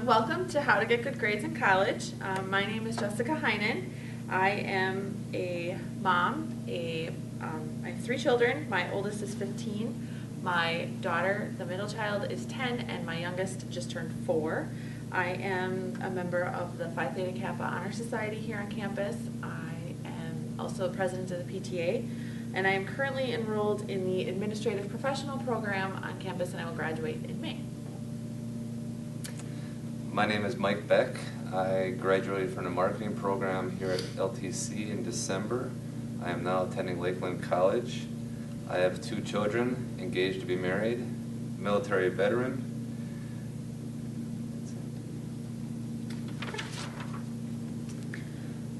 Welcome to How to Get Good Grades in College. My name is Jessica Heinen. I am a mom. I have 3 children. My oldest is 15. My daughter, the middle child, is 10, and my youngest just turned 4. I am a member of the Phi Theta Kappa Honor Society here on campus. I am also president of the PTA, and I am currently enrolled in the Administrative Professional Program on campus, and I will graduate in May. My name is Mike Beck. I graduated from the marketing program here at LTC in December. I am now attending Lakeland College. I have 2 children, engaged to be married, military veteran.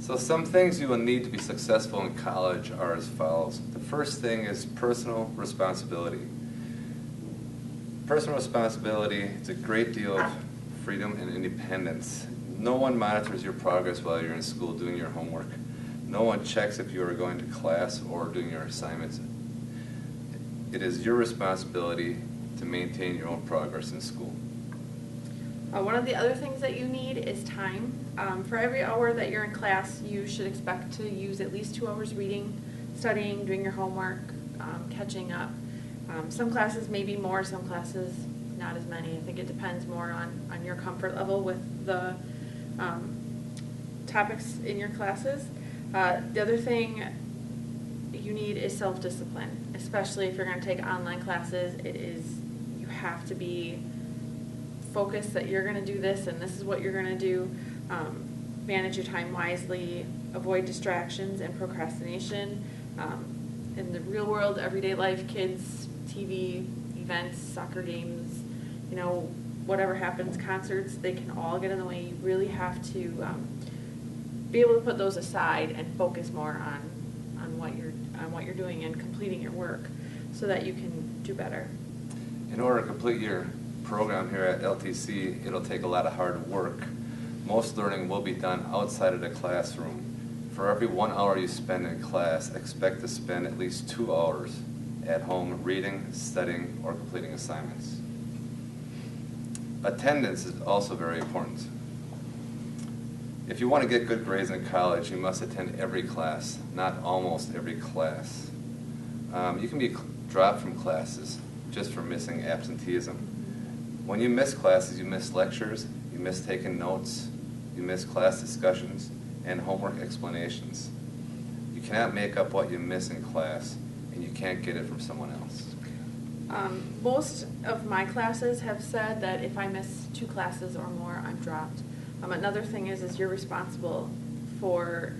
So some things you will need to be successful in college are as follows. The first thing is personal responsibility. Personal responsibility is a great deal of freedom and independence. No one monitors your progress while you're in school doing your homework. No one checks if you are going to class or doing your assignments. It is your responsibility to maintain your own progress in school. One of the other things that you need is time. For every hour that you're in class, you should expect to use at least 2 hours reading, studying, doing your homework, catching up. Some classes maybe more, some classes not as many. I think it depends more on your comfort level with the topics in your classes. The other thing you need is self-discipline, especially if you're going to take online classes. You have to be focused that you're going to do this and this is what you're going to do. Manage your time wisely, avoid distractions and procrastination. In the real world, everyday life, kids, TV, events, soccer games, whatever happens, concerts, they can all get in the way. You really have to be able to put those aside and focus more on what you're doing and completing your work so that you can do better. In order to complete your program here at LTC, it'll take a lot of hard work. Most learning will be done outside of the classroom. For every 1 hour you spend in class, expect to spend at least 2 hours at home reading, studying, or completing assignments. Attendance is also very important. If you want to get good grades in college, you must attend every class, not almost every class. You can be dropped from classes just for missing absenteeism. When you miss classes, you miss lectures, you miss taking notes, you miss class discussions, and homework explanations. You cannot make up what you miss in class, and you can't get it from someone else. Most of my classes have said that if I miss 2 classes or more, I'm dropped. Another thing is you're responsible for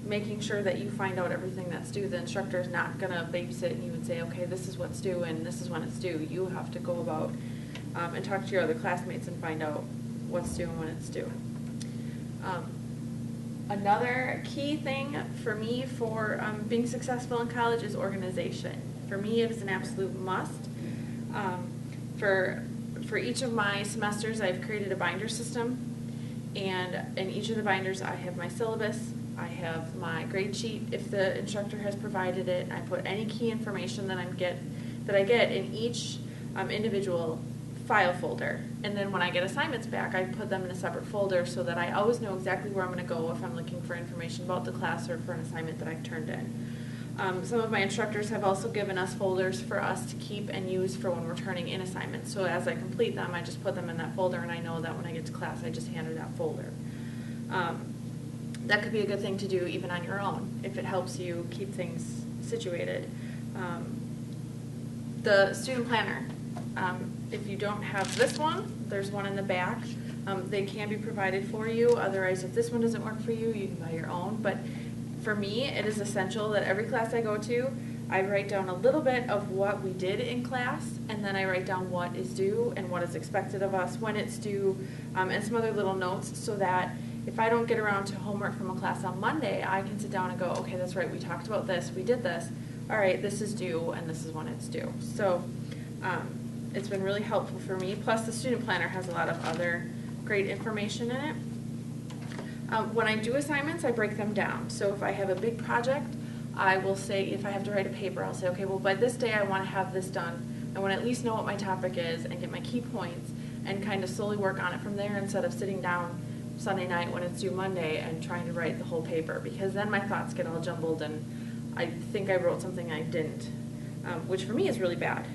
making sure that you find out everything that's due. The instructor is not going to babysit and you and say, okay, this is what's due and this is when it's due. You have to go about and talk to your other classmates and find out what's due and when it's due. Another key thing for me for being successful in college is organization. For me, it is an absolute must. For each of my semesters, I've created a binder system, and in each of the binders, I have my syllabus, I have my grade sheet if the instructor has provided it. I put any key information that I get in each individual file folder, and then when I get assignments back, I put them in a separate folder so that I always know exactly where I'm going to go if I'm looking for information about the class or for an assignment that I've turned in. Some of my instructors have also given us folders for us to keep and use for when we're turning in assignments. So as I complete them, I just put them in that folder, and I know that when I get to class, I just hand her that folder. That could be a good thing to do even on your own if it helps you keep things situated. The student planner. If you don't have this one, there's one in the back. They can be provided for you. Otherwise, if this one doesn't work for you, you can buy your own. But for me, it is essential that every class I go to, I write down a little bit of what we did in class, and then I write down what is due and what is expected of us, when it's due, and some other little notes so that if I don't get around to homework from a class on Monday, I can sit down and go, okay, that's right, we talked about this, we did this, all right, this is due, and this is when it's due. So it's been really helpful for me. Plus, the student planner has a lot of other great information in it. When I do assignments, I break them down. So if I have a big project, I will say, if I have to write a paper, I'll say, okay, well, by this day I want to have this done. I want to at least know what my topic is and get my key points and kind of slowly work on it from there instead of sitting down Sunday night when it's due Monday and trying to write the whole paper, because then my thoughts get all jumbled and I think I wrote something I didn't, which for me is really bad.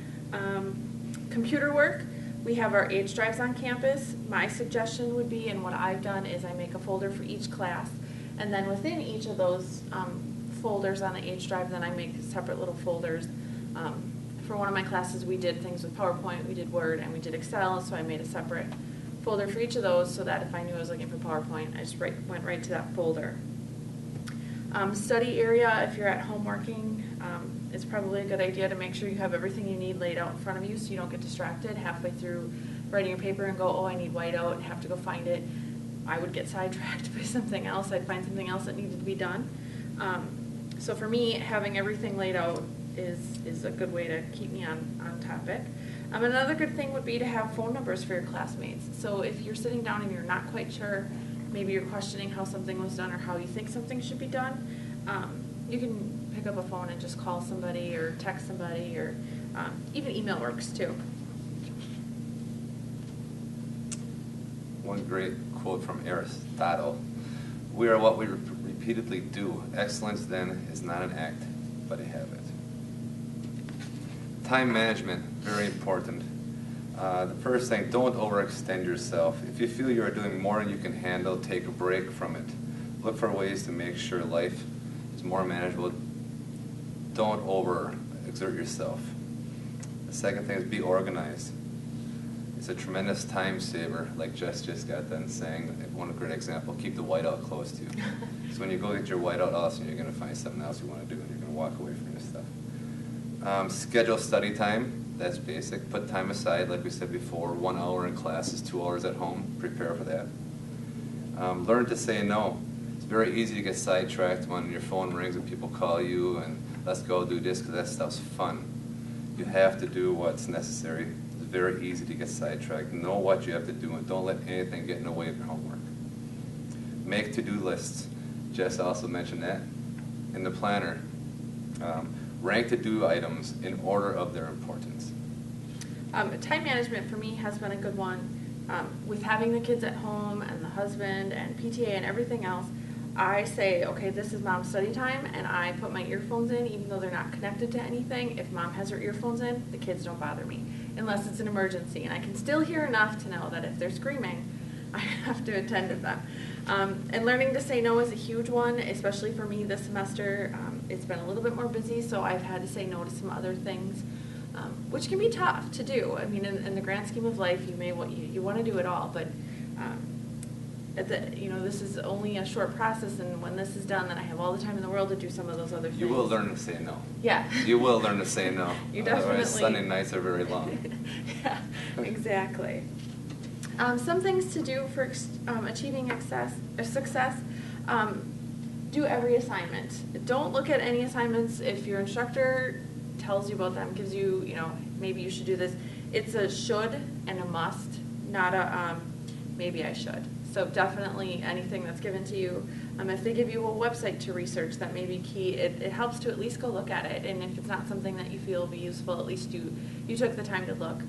Computer work, we have our H drives on campus. My suggestion would be, and what I've done, is I make a folder for each class, and then within each of those folders on the H drive, then I make separate little folders. For one of my classes, we did things with PowerPoint, we did Word, and we did Excel, so I made a separate folder for each of those so that if I knew I was looking for PowerPoint, I just went right to that folder. Study area, if you're at home working, it's probably a good idea to make sure you have everything you need laid out in front of you so you don't get distracted halfway through writing your paper and go, oh, I need whiteout, and have to go find it. I would get sidetracked by something else. I'd find something else that needed to be done. So for me, having everything laid out is a good way to keep me on topic. Another good thing would be to have phone numbers for your classmates. So if you're sitting down and you're not quite sure, maybe you're questioning how something was done or how you think something should be done, you can pick up a phone and just call somebody or text somebody, or even email works too. One great quote from Aristotle: "We are what we repeatedly do. Excellence, then, is not an act, but a habit." Time management, very important. The first thing, don't overextend yourself. If you feel you are doing more than you can handle, take a break from it. Look for ways to make sure life is more manageable. Don't overexert yourself. The second thing is be organized. It's a tremendous time saver, like Jess just got done saying. One great example, keep the whiteout close to you. So when you go get your whiteout, all of a sudden you're going to find something else you want to do, and you're going to walk away from your stuff. Schedule study time. That's basic. Put time aside, like we said before, 1 hour in classes, 2 hours at home. Prepare for that. Learn to say no. It's very easy to get sidetracked when your phone rings and people call you and let's go do this, because that stuff's fun. You have to do what's necessary. It's very easy to get sidetracked. Know what you have to do and don't let anything get in the way of your homework. Make to-do lists. Jess also mentioned that in the planner. Rank to-do items in order of their importance. Time management for me has been a good one. With having the kids at home and the husband and PTA and everything else, I say, okay, this is mom's study time, and I put my earphones in even though they're not connected to anything. If mom has her earphones in, the kids don't bother me unless it's an emergency, and I can still hear enough to know that if they're screaming, I have to attend to them. And learning to say no is a huge one, especially for me this semester. It's been a little bit more busy, so I've had to say no to some other things, which can be tough to do. I mean, in the grand scheme of life, you want to do it all, but this is only a short process, and when this is done, then I have all the time in the world to do some of those other things. You will learn to say no. Yeah. You will learn to say no. You definitely. Otherwise, Sunday nights are very long. Yeah, exactly. Some things to do for achieving success. Do every assignment. Don't look at any assignments if your instructor tells you about them, gives you, maybe you should do this. It's a should and a must, not a maybe I should. So definitely anything that's given to you. If they give you a website to research, that may be key. It helps to at least go look at it. And if it's not something that you feel will be useful, at least you took the time to look.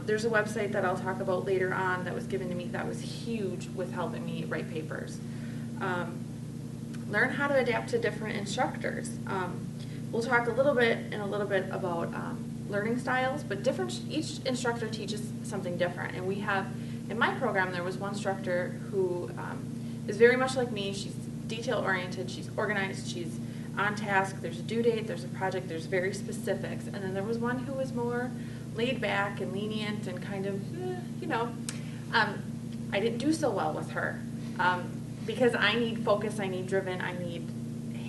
There's a website that I'll talk about later on that was given to me that was huge with helping me write papers. Learn how to adapt to different instructors. We'll talk a little bit about learning styles, but each instructor teaches something different. And we have, in my program, there was one instructor who is very much like me. She's detail-oriented, she's organized, she's on task, there's a due date, there's a project, there's very specifics. And then there was one who was more laid back and lenient and kind of, I didn't do so well with her because I need focus, I need driven, I need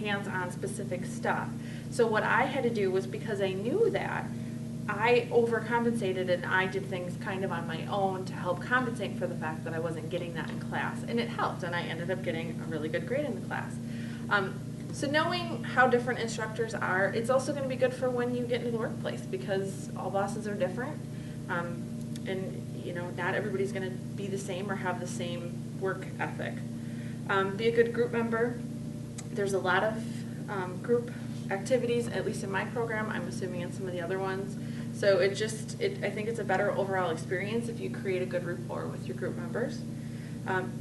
hands-on specific stuff. So what I had to do was, because I knew that, I overcompensated and I did things kind of on my own to help compensate for the fact that I wasn't getting that in class. And it helped, and I ended up getting a really good grade in the class. So knowing how different instructors are, it's also going to be good for when you get into the workplace, because all bosses are different, and not everybody's going to be the same or have the same work ethic. Be a good group member. There's a lot of group activities, at least in my program. I'm assuming in some of the other ones. So I think it's a better overall experience if you create a good rapport with your group members.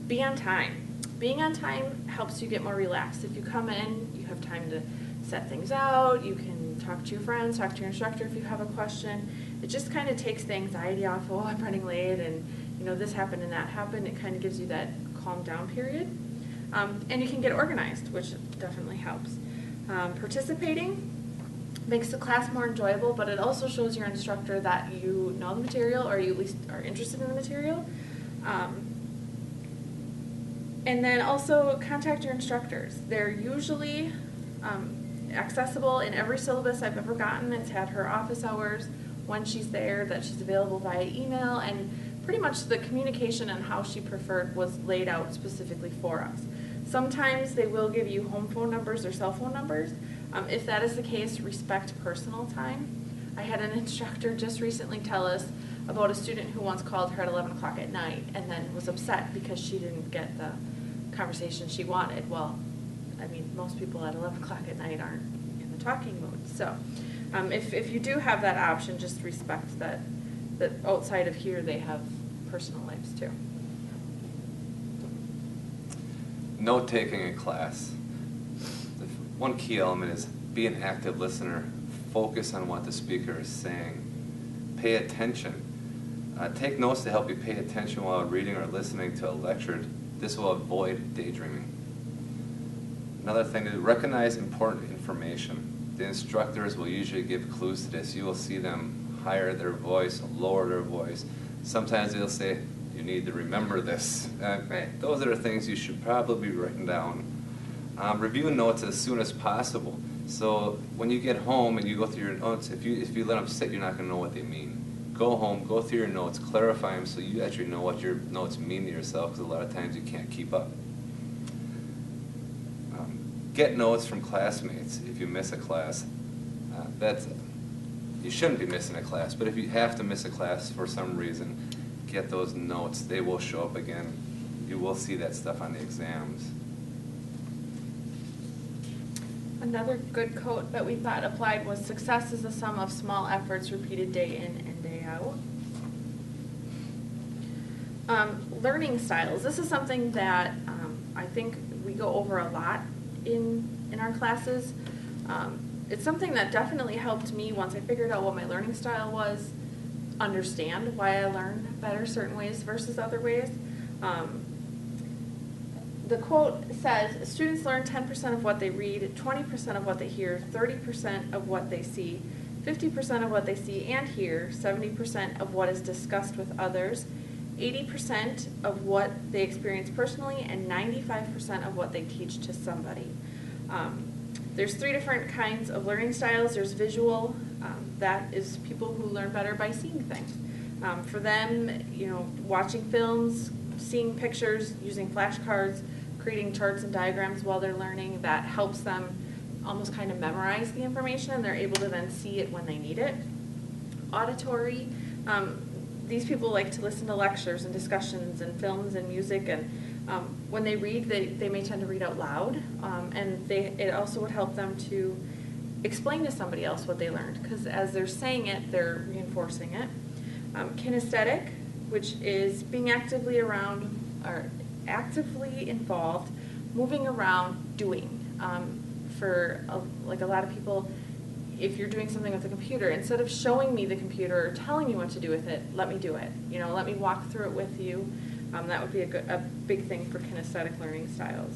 Be on time. Being on time helps you get more relaxed. If you come in, you have time to set things out, you can talk to your friends, talk to your instructor if you have a question. It just kind of takes the anxiety off, oh, I'm running late, and this happened and that happened. It kind of gives you that calm down period. And you can get organized, which definitely helps. Participating makes the class more enjoyable, but it also shows your instructor that you know the material, or you at least are interested in the material. And then also contact your instructors. They're usually accessible in every syllabus I've ever gotten. It's had her office hours when she's there, that she's available via email, and pretty much the communication and how she preferred was laid out specifically for us. Sometimes they will give you home phone numbers or cell phone numbers. If that is the case, respect personal time. I had an instructor just recently tell us about a student who once called her at 11 o'clock at night and then was upset because she didn't get the conversation she wanted. Well, I mean, most people at 11 o'clock at night aren't in the talking mood. So if you do have that option, just respect that outside of here they have personal lives too. Note-taking in class. The one key element is be an active listener. Focus on what the speaker is saying. Pay attention. Take notes to help you pay attention while reading or listening to a lecture. This will avoid daydreaming. Another thing is recognize important information. The instructors will usually give clues to this. You will see them higher their voice, lower their voice. Sometimes they'll say, you need to remember this. Right. Those are the things you should probably be written down. Review notes as soon as possible. So when you get home and you go through your notes, if you let them sit, you're not going to know what they mean. Go home, go through your notes, clarify them so you actually know what your notes mean to yourself, because a lot of times you can't keep up. Get notes from classmates if you miss a class. You shouldn't be missing a class, but if you have to miss a class for some reason, get those notes. They will show up again. You will see that stuff on the exams. Another good quote that we thought applied was, success is the sum of small efforts repeated day in and day out. Learning styles. This is something that I think we go over a lot in our classes. It's something that definitely helped me once I figured out what my learning style was, understand why I learned better certain ways versus other ways. The quote says, students learn 10% of what they read, 20% of what they hear, 30% of what they see, 50% of what they see and hear, 70% of what is discussed with others, 80% of what they experience personally, and 95% of what they teach to somebody. There's 3 different kinds of learning styles. There's visual. That is people who learn better by seeing things. For them, watching films, seeing pictures, using flashcards, creating charts and diagrams while they're learning, that helps them almost kind of memorize the information, and they're able to then see it when they need it. Auditory. These people like to listen to lectures and discussions and films and music, and when they read, they may tend to read out loud, and it also would help them to explain to somebody else what they learned, because as they're saying it, they're reinforcing it. Kinesthetic, which is being actively around or actively involved, moving around, doing. For a lot of people, if you're doing something with the computer, instead of showing me the computer or telling me what to do with it, let me do it. Let me walk through it with you. That would be a big thing for kinesthetic learning styles.